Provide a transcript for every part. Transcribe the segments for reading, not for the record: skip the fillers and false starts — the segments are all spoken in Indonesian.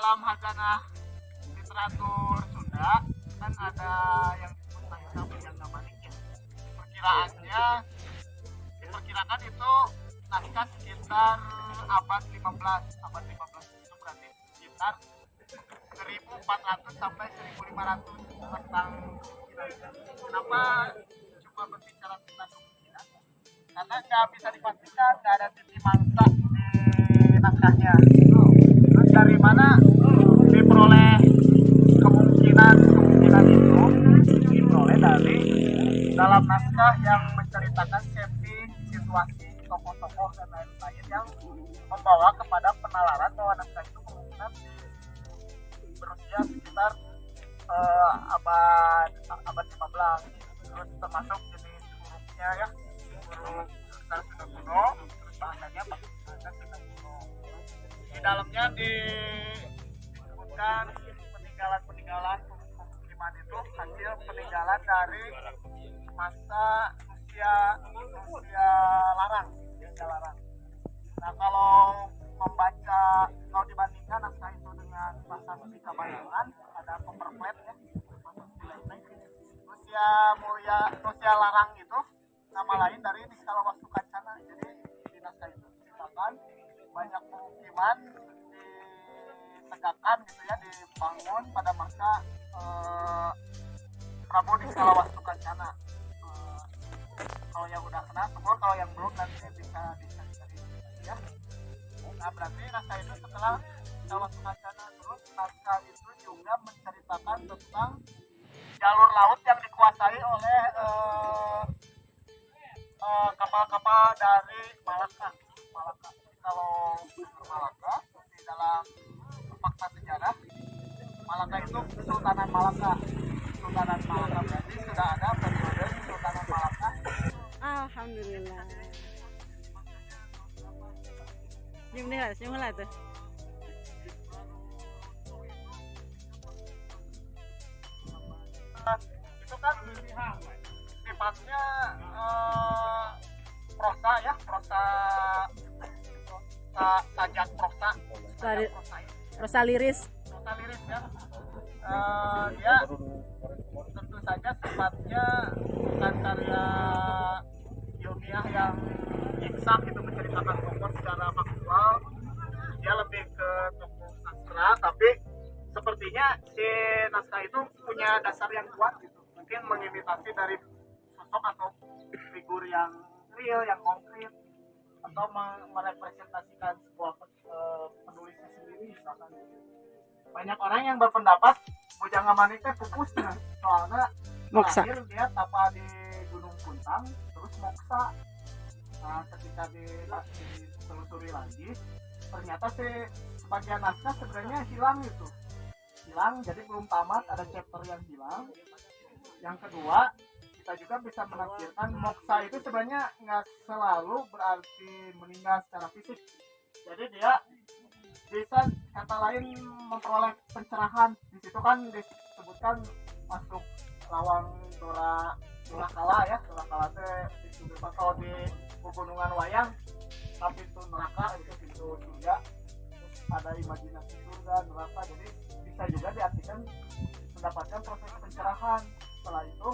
dalam hazanah literatur Sunda kan ada yang disebut naskah Bujangga Manik ya. Perkiraannya diperkirakan itu naskah sekitar abad 15 itu berarti sekitar 1400 sampai 1500 tentang kemungkinan. Kenapa coba berbicara tentang kemungkinan? Karena nggak bisa dipastikan, nggak ada titik mangsa di naskahnya. Terus dari mana diperoleh kemungkinan itu? Diperoleh dari dalam naskah yang menceritakan setting, situasi, tokoh-tokoh dan lain-lain yang membawa kepada penalaran bahwa naskah itu kemungkinan berusia sekitar abad 15. Terus termasuk jenis hurufnya ya, huruf Sunda kuno, terus bahasanya bahasa Sunda kuno. Di dalamnya disebutkan peninggalan pemukiman itu hasil peninggalan dari masa usia larang. Nah kalau dibandingkan naskah itu dengan bahasa Sunda Bayangan, ada pemperplet ya, usia larang itu nama lain dari Niskala Wastu Kancana. Jadi di naskah itu diceritakan banyak pemukiman ditegakkan gitu ya, dibangun pada masa Prabu Niskala Wastu Kancana. Kalau yang udah kenal semua, kalau yang belum nanti bisa dicari ya. Nah berarti naskah itu setelah Niskala Wastu Kancana, terus naskah itu juga menceritakan tentang jalur laut yang dikuasai oleh kapal-kapal dari Malaka. Kalau Malaka di dalam fakta sejarah, Malaka itu Kesultanan Malaka berarti sudah ada periode Kesultanan Malaka. Alhamdulillah. Gimana tuh? Itu kan sifatnya prosa ya, sajak prosa liris ya. Dia tentu saja sifatnya bukan karya ilmiah yang eksak itu menceritakan tokoh secara faktual. Dia lebih ke tokoh sastra, tapi sepertinya si naskah itu punya dasar yang kuat gitu. Mungkin mengimitasi dari sosok atau figur yang real, yang konkret, atau merepresentasikan sebuah penulisnya sendiri misalkan. Banyak orang yang berpendapat Bujangga Manik teh pupusnya, soalnya Moksa. terakhir dia tapa di Gunung Puntang terus moksa. Nah ketika ditelusuri lagi, ternyata sebagian naskah sebenarnya hilang, jadi belum tamat, ada chapter yang hilang. Yang kedua, kita juga bisa menafsirkan moksa itu sebenarnya nggak selalu berarti meninggal secara fisik. Jadi dia bisa kata lain memperoleh pencerahan. Di situ kan disebutkan masuk lawang Dorakala ya. Dorakala itu kalau di pegunungan wayang tapi itu neraka, itu pintu surga. Terus ada imajinasi surga, neraka. Jadi bisa juga diartikan mendapatkan proses pencerahan. Setelah itu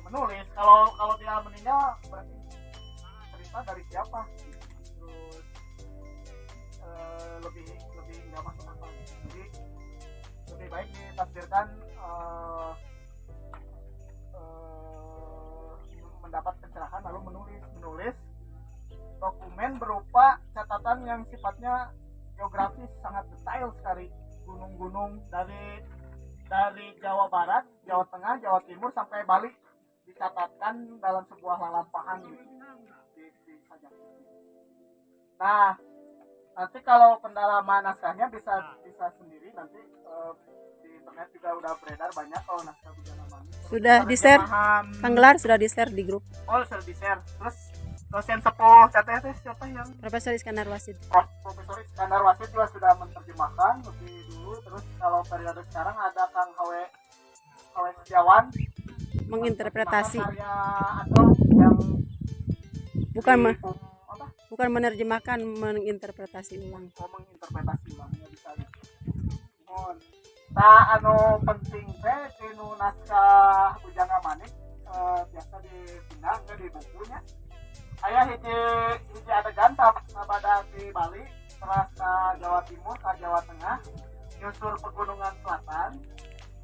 menulis. Kalau dia meninggal berarti cerita dari siapa? Terus lebih nggak masuk akal. Jadi lebih baik ditafsirkan mendapat pencerahan lalu menulis dokumen berupa catatan yang sifatnya geografis sangat detail sekali. Gunung-gunung dari Jawa Barat, Jawa Tengah, Jawa Timur sampai Bali dicatatkan dalam sebuah lalampahan gitu di sajak. Nah, nanti kalau pendalaman naskahnya bisa sendiri nanti di internet juga udah beredar banyak kalau naskah Bujangga Manik. Sudah di-share, Kang Gelar sudah di-share di grup. Oh, sudah di-share. Terus dosen sepuh CTT siapa yang Profesor Iskandar Wasid. Profesor Iskandar Wasid juga sudah menerjemahkan lebih dulu. Terus kalau periode sekarang ada Kang Hw Setiawan menginterpretasi karya atau yang bukan menerjemahkan, menginterpretasi ulang. menginterpretasi ulangnya bisa. anu penting teh tinu naskah Bujangga Manik biasa dipindah ke di bukunya. Aya hiji adegan sabada di Bali terus ke Jawa Timur ke Jawa Tengah nyusur pegunungan selatan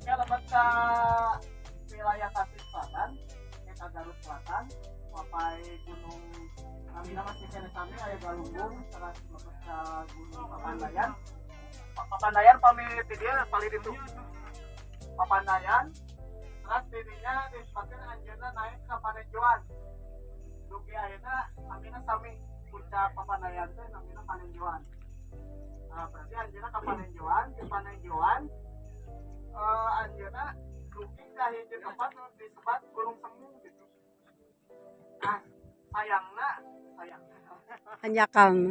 ya lebat ke wilayah Tasik Selatan ke Garut Selatan sampai gunung namina masih kene sami aya Galunggung terus lebat ke Gunung Papandayan. Papandayan pamit dia paling itu Papandayan terus dirinya disebutkan anjeunna naik ke Panenjuan dugi ayeuna amina sami puncak Papandayan teh namina Panenjuan. Nah, berarti anjeunna ke Panenjuan di Panenjuan anjeunna dugi ka hiji tempat disebut Gunung Semu gitu. Nah, sayangna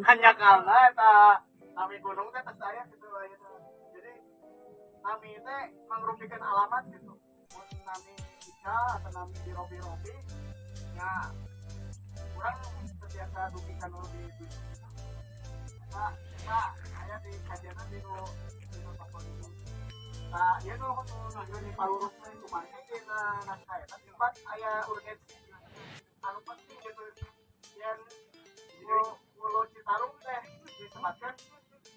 hanyakalna eta nami gunung teh teh saya gitu ayeuna. Jadi nami teh mangrupikeun alamat gitu. Mun nami Ica atau nami di Robi nya kurang terbiasa dugi kana di nah aya di kajian di nu pakon itu. Nah, ieu nu di palurus teh kumaha ge naskah eta tempat aya urgensi anu penting gitu yang Pulau Citarum teh disebutkan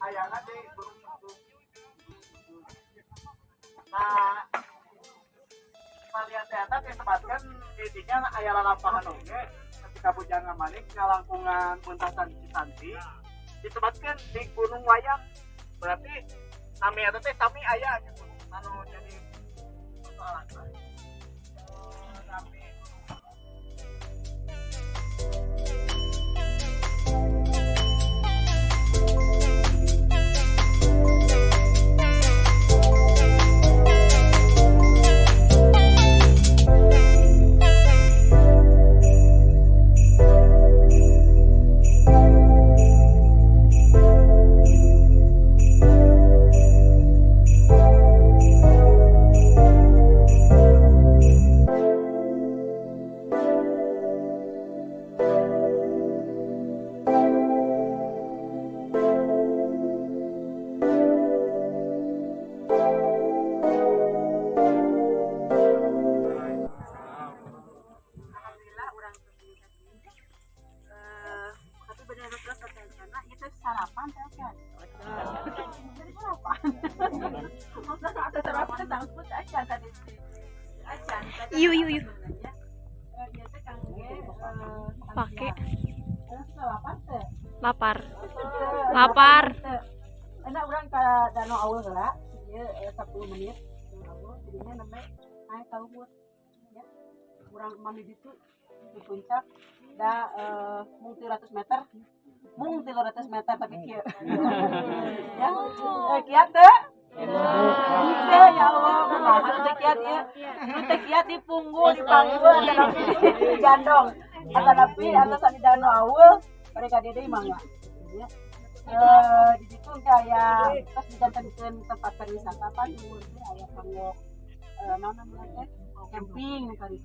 ayana di Gunung Semu. Nah, kalian ternyata disebutkan intinya aya lalampahan oge ketika Bujangga Manik ngalangkungan puntasan Cisanti disebutkan di Gunung Wayang. Berarti nami eta teh sami aya gitu. Anu jadi persoalan. Nami Yuk. Pakai lapar. Enak urang ka Danau Aul heula, ieu 10 menit. Jadinya namanya naik ka Lumut. Ya. Urang mami ditu di puncak da mung 300 meter. Mung 300 meter tapi kieu. Ya. Kiat teh? Ya Allah, kumaha teh kiat ieu? Teh kiat di punggung, di panggul, tapi di gandong. Atanapi atasan di Danau Aul, mereka deui mangga. Ya. Di situ kayak terus dijantankeun tempat pariwisata kan umurnya aya kanggo naon namanya teh camping kali.